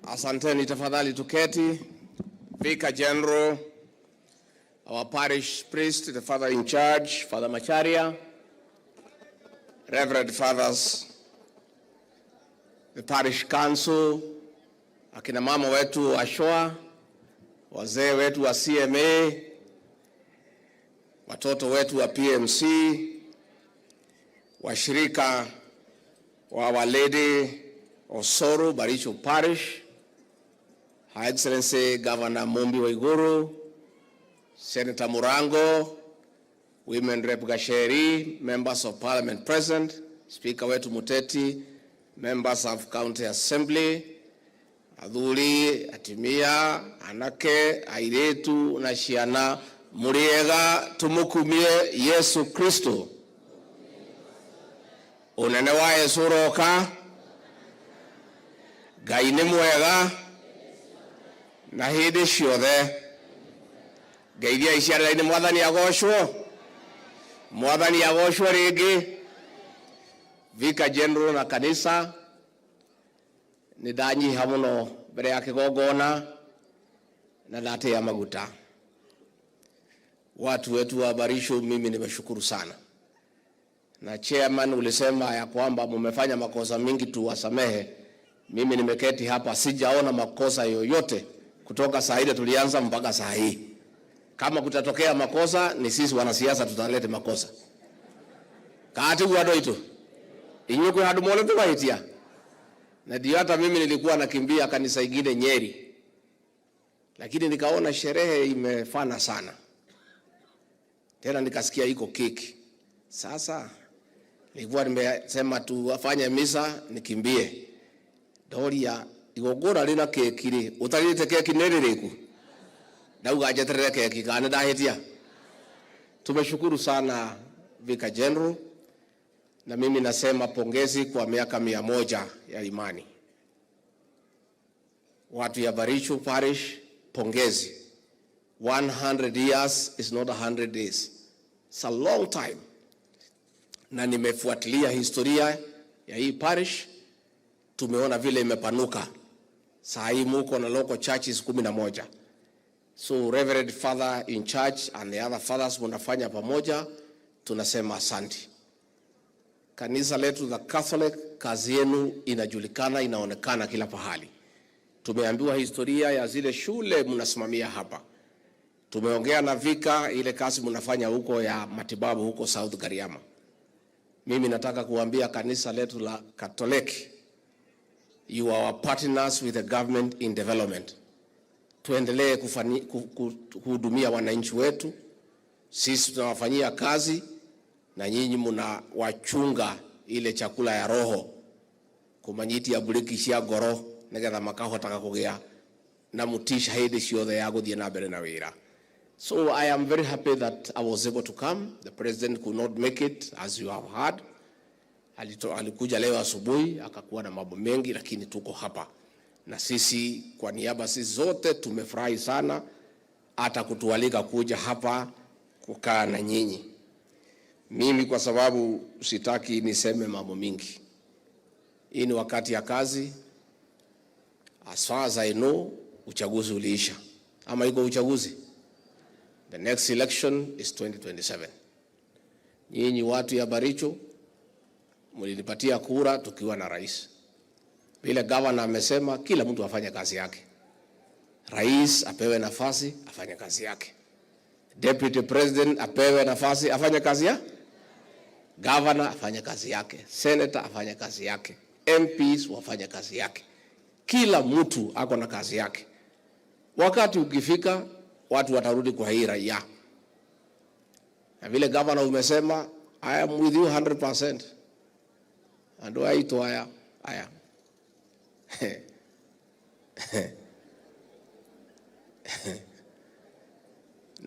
Asanteni, tafadhali tuketi. Vicar General, our parish priest, the father in charge, Father Macharia, Reverend Fathers, the parish council, akina mama wetu wa SHOA, wazee wetu wa CMA, watoto wetu wa PMC, washirika wa Our Lady Osoro Baricho Parish, Her Excellency Governor Mumbi Waiguru, Senator Murango, Women Rep Gasheri, members of parliament present, Speaker wetu Muteti, members of County Assembly, Adhuri, Atimia, Anake, Airetu, na Shiana, Muriega, tumukumie Yesu Kristo. Unenewa Yesu roka, Gaine mwega, na hindi ciothe. Ngeithia iciarĩra-inĩ Mwathani agoshwo. Mwathani agoshwo rĩngĩ. Vicar General na kanisa nĩndanyiha mũno mbere ya kĩgongona na ndatia maguta. Watu wetu wa Barisho, mimi nimeshukuru sana. Na chairman ulisema ya kwamba mumefanya makosa mingi tuwasamehe. Mimi nimeketi hapa sijaona makosa yoyote kutoka saa ile tulianza mpaka saa hii. Kama kutatokea makosa ni sisi wanasiasa tutalete makosa. Kaati wado ito. Inyuko hadu mole tuwaitia. Na ndio hata mimi nilikuwa nakimbia kanisa ingine Nyeri. Lakini nikaona sherehe imefana sana. Tena nikasikia iko keki. Sasa nilikuwa nimesema tuwafanye misa nikimbie. Doria igogora rina keki ri utarite keki neririku. Dauga jeterere keki kana dahetia. Tumeshukuru sana Vicar General, na mimi nasema pongezi kwa miaka 100 ya imani. Watu ya Barisho Parish, pongezi. 100 years is not 100 days. It's a long time. Na nimefuatilia historia ya hii parish, tumeona vile imepanuka. Saa hii muko na local churches 11. So Reverend Father in charge and the other fathers mnafanya pamoja, tunasema asante. Kanisa letu the Catholic, kazi yenu inajulikana, inaonekana kila pahali. Tumeambiwa historia ya zile shule mnasimamia hapa. Tumeongea na Vika ile kazi mnafanya huko ya matibabu huko South Gariama. Mimi nataka kuambia kanisa letu la Catholic, you are our partners with the government in development. Tuendelee kuhudumia wananchi wetu. Sisi tunawafanyia kazi na nyinyi mnawachunga ile chakula ya roho. Kumanyiti ya buliki cia ngoro negetha makahota kugea na mutisha hidi ciothe ya guthie na mbere na wira. So I am very happy that I was able to come. The president could not make it, as you have heard. Alikuja leo asubuhi akakuwa na mambo mengi, lakini tuko hapa. Na sisi kwa niaba sisi zote tumefurahi sana hata kutualika kuja hapa kukaa na nyinyi. Mimi kwa sababu sitaki niseme mambo mingi. Hii ni wakati ya kazi. As far as I know, uchaguzi uliisha. Ama iko uchaguzi? The next election is 2027. Nyinyi watu ya Baricho mlinipatia kura tukiwa na rais. Vile governor amesema kila mtu afanye kazi yake. Rais apewe nafasi afanye kazi yake. Deputy President apewe nafasi afanye kazi yake. Governor afanye kazi yake. Senator afanye kazi yake. MPs wafanye kazi yake. Kila mtu ako na kazi yake. Wakati ukifika watu watarudi kwa hii raia. Na vile governor umesema, I am with you 100%. Ando aito I am.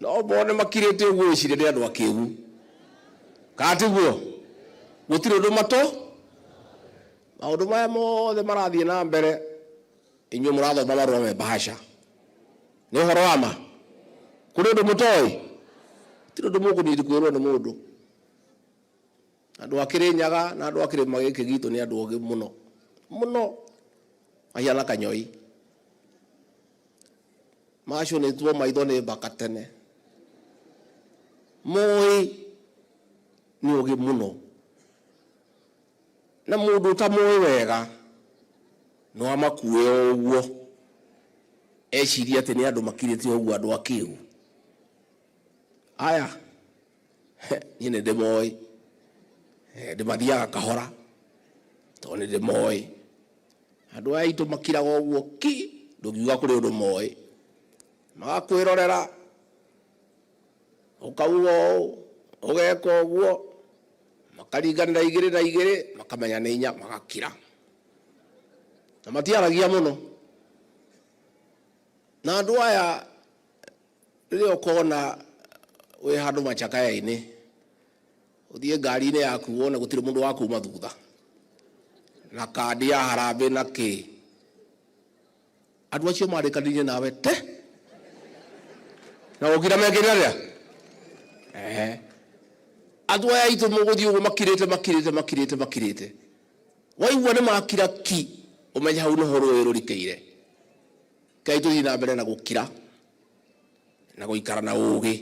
No bone makirete gwicire ndi andu akigu. Kati guo gutire undu mato. Maundu maya mothe marathie na mbere. Inyu murathoma marua me bahasha. Ni horo ama. Kuri undu mutoi. Tiro undu mukunidi kwirwo ni mundu. Andu akire nyaga na andu akire magike gitu ni andu ogi muno. Muno. Ayala kanyoi. macio nĩ tuo maitho nĩ mbaka tene. Moi nĩ ũgĩ mũno, na mũndũ ũtamũĩ wega no amakuĩ o ũguo eciria atĩ nĩ andũ makirĩte o ũguo andũ akĩu. Aya niĩ nĩ ndĩmoĩ, ndĩmathiaga kahora tondũ nĩ ndĩmoĩ. Andũ aya aitũ makiraga ũguo ndũngiuga kũrĩ ũndũ moĩ, magakwĩrorera ũkauga ũũ ũgeka ũguo, makaringanĩra igĩrĩ na igĩrĩ makamenya nĩ inya magakira, na matiaragia mũno. Na andũ aya rĩrĩa ũkona wĩ handũ macakaya-inĩ, ũthiĩ ngari-inĩ yaku wone gũtirĩ mũndũ wa kuma thutha na kandi ya harambĩ na kĩ, andũ acio marĩkanĩire nawe te na ũkira mekĩrĩra rĩa. Andũ aya aitũ mũgũthiĩ ũguo makirĩte, waigua nĩ makira ũmenye hau nĩho rũĩ rũrikĩire. Kaĩ tũthiĩ na mbere na gũkira na gũikara na ũgĩ.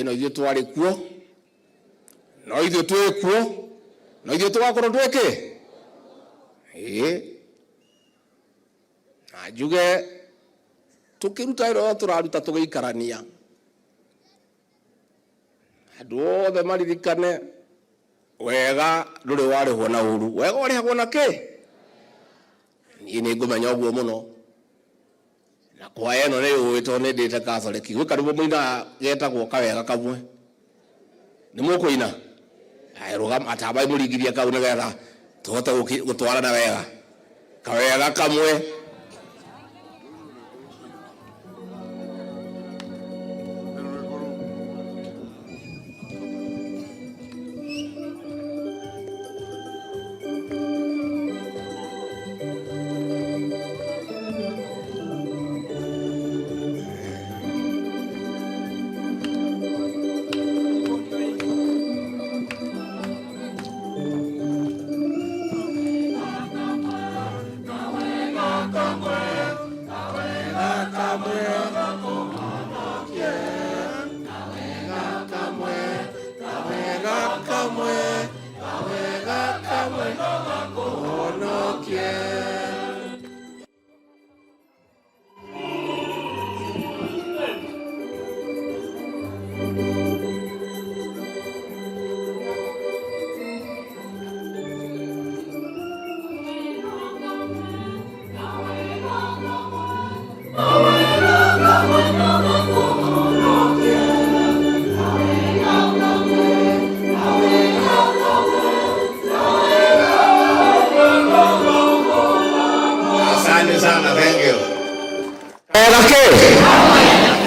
No ithuĩ twarĩ kuo, no ithuĩ twĩ kuo, no ithuĩ tũgakorwo twĩkĩ. Na njuge tũkĩruta wĩra ũrĩa tũraruta tũgĩikarania, andũ othe maririkane wega ndũrĩ warĩhwo na ũru, wega warĩhagwo na kĩ. Niĩ nĩ ngũmenya ũguo mũno, na kwaya ĩno nĩ yũĩ tondũ nĩ ndĩte Catholic. Gwĩ karĩmbo mũina getagwo kawega kamwe, nĩ mũkũina? Rũgama atamba mũringithia kau nĩgetha tũhote gũtwarana wega. Kawega kamwe.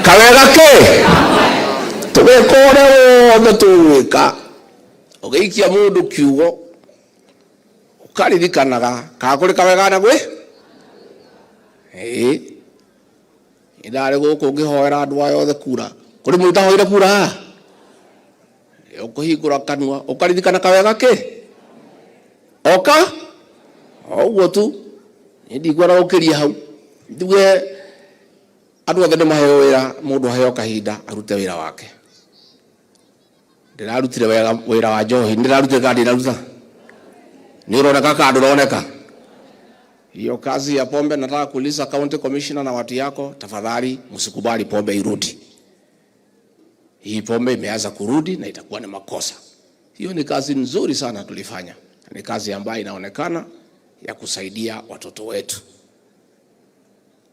Kawega ke tugekore wothe tugwika ũgĩikia mũndũ kiugo ũkaririkanaga kana kũrĩ kawega na gwĩ. Ndarĩ gũkũ ngĩhoera andũ aya othe kura, kũrĩ mũndũ ũtahoire kura haha? Ũkũhingũra kanua ũkaririkana kawega kĩ oka ũguo tu. Nĩ ndiguana gũkĩria hau, nduge andũ othe nĩ maheo wĩra, mũndũ aheo kahinda arute wĩra wake. Ndĩrarutire wĩra wa njohi, ndĩrarutire kandi ndĩraruta, nĩ ũroneka kandi ũroneka. Hiyo kazi ya pombe nataka kuuliza county commissioner na watu yako, tafadhali msikubali pombe irudi. Hii pombe imeanza kurudi na itakuwa ni makosa. Hiyo ni kazi nzuri sana tulifanya, ni kazi ambayo inaonekana ya kusaidia watoto wetu.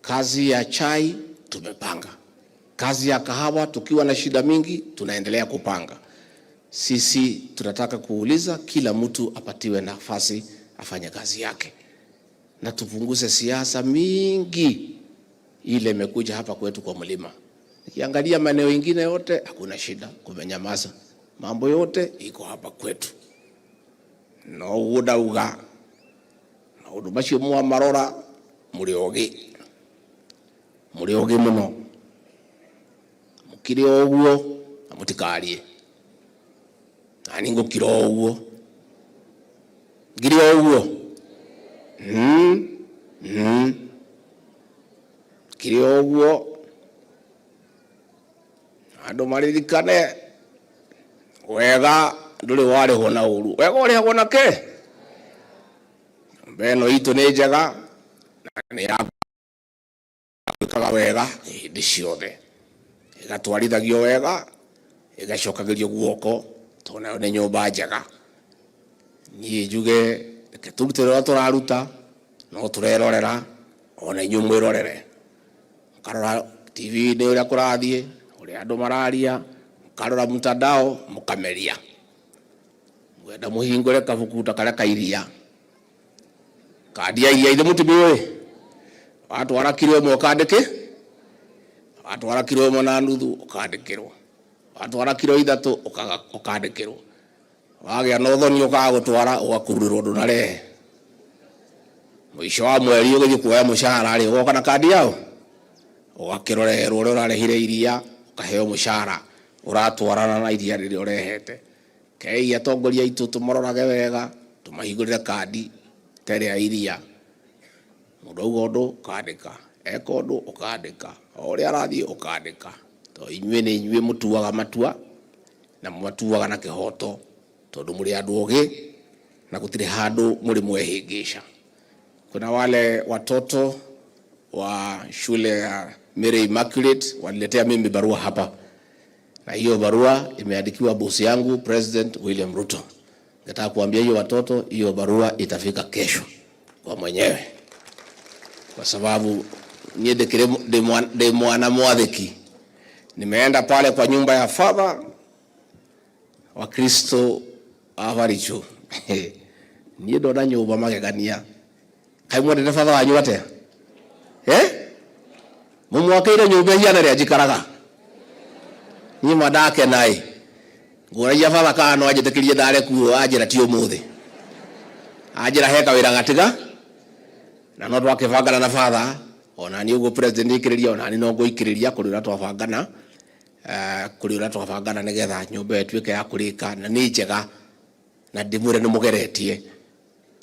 Kazi ya chai tumepanga, kazi ya kahawa tukiwa na shida mingi tunaendelea kupanga. Sisi tunataka kuuliza kila mtu apatiwe nafasi afanye kazi yake, na tupunguze siasa mingi ile imekuja hapa kwetu kwa mlima. Nikiangalia maeneo mengine yote hakuna shida, kumenyamaza, mambo yote iko hapa kwetu. No udauga na udumacio mwa marora muri oge muno, mukiri oguo na mutikarie. Ani ngukira oguo ngiri oguo kiri oguo andu maririkane wega nduri wari hona uru wega uri hona ke beno itu ni njega ni ya kaga wega ndi ciothe igatwarithagio wega igacokagirio guoko tona ni nyumba njega ni njuge ke turutira turaruta no turerorera ona inyu mwirorere karora TV ni uria kurathie uria andu mararia karora mtandao mukameria mwenda muhingure kabukuta kare kairia kadia iria ile mutimiwe watu warakirwe mukandike watu warakirwe mona nuthu ukandikirwo watu warakirwe ithatu ukandikirwo wagia no thoni ukagutwara ugakurirwo ndunare mwisho wa mweri ugithi kuoya mushahara ri ugoka na kandi yao ugakirorerwo uri urarehire iria ukaheo mushahara uratwarana na iria riri urehete kei atongoria itu tumororage wega tumahingurire kandi tere ya iria mundu auga undu ukandika eka undu ukandika uria arathie ukandika to inyue ni inyue mutuaga matua na matuaga na kihoto tondu muri andu ogi na gutire handu muri mwehingisha. Kuna wale watoto wa shule ya Mary Immaculate waliletea mimi barua hapa, na hiyo barua imeandikiwa bosi yangu President William Ruto. Nataka kuambia hiyo watoto hiyo barua itafika kesho kwa mwenyewe, kwa sababu niende de mwana mwadhiki. Nimeenda pale kwa nyumba ya Father wa Kristo Avaricho niye ndo na nyumba magegania kai mwende Father wa nyumba mumwakaire nyumba hiana ria jikaraga ni madake nai ngora ya Father kana ajetekirie dare ku ajira ti umuthi ajira heka wira gatiga na no twakivangana na Father ona ni ugo president ikiriria ona ni no ngo ikiriria kurira twavangana kurira twavangana nigetha nyumba etwike ya kurika na ni njega na ndimwire ni mugeretie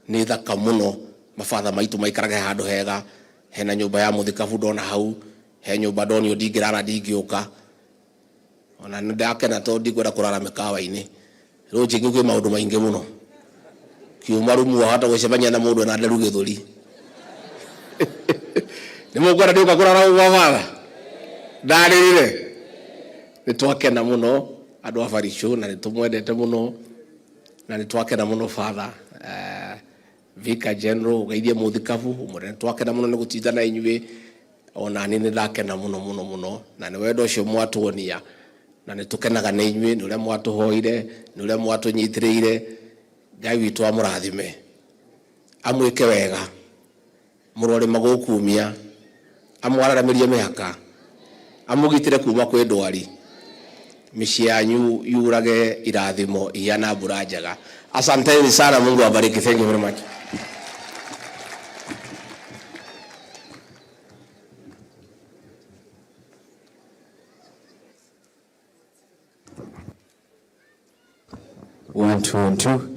ni thaka muno mafatha maitu maikarage handu hega hena nyumba ya muthikabu ndona hau he nyumba ndonio ndingirara ndingiuka ona ndakena to ndigwenda kurara mikawa-ini ro njingi maundu maingi muno kiuma rumu hata gucemania na mundu na nderu githuri ni mugwenda nduka kurara ugavatha ndarire nitwakena muno andu a Varicho na nitumwendete muno na nitwakena muno Father Vicar General ugeithie muthikabu umure nitwakena muno ni gutinda na inyue ona ni ndakena muno muno muno na ni wendo ucio mwatuonia na nitukenaga na inyue ni uria mwatuhoire ni uria mwatunyitiriire Ngai witu amurathime amwike wega murore magukumia amwararamirie mihaka amugitire kuma kwi ndwari mici yanyu yurage irathimo iana mbura njega. Asanteni sana, Mungu awabariki. Thank you very much. One, two.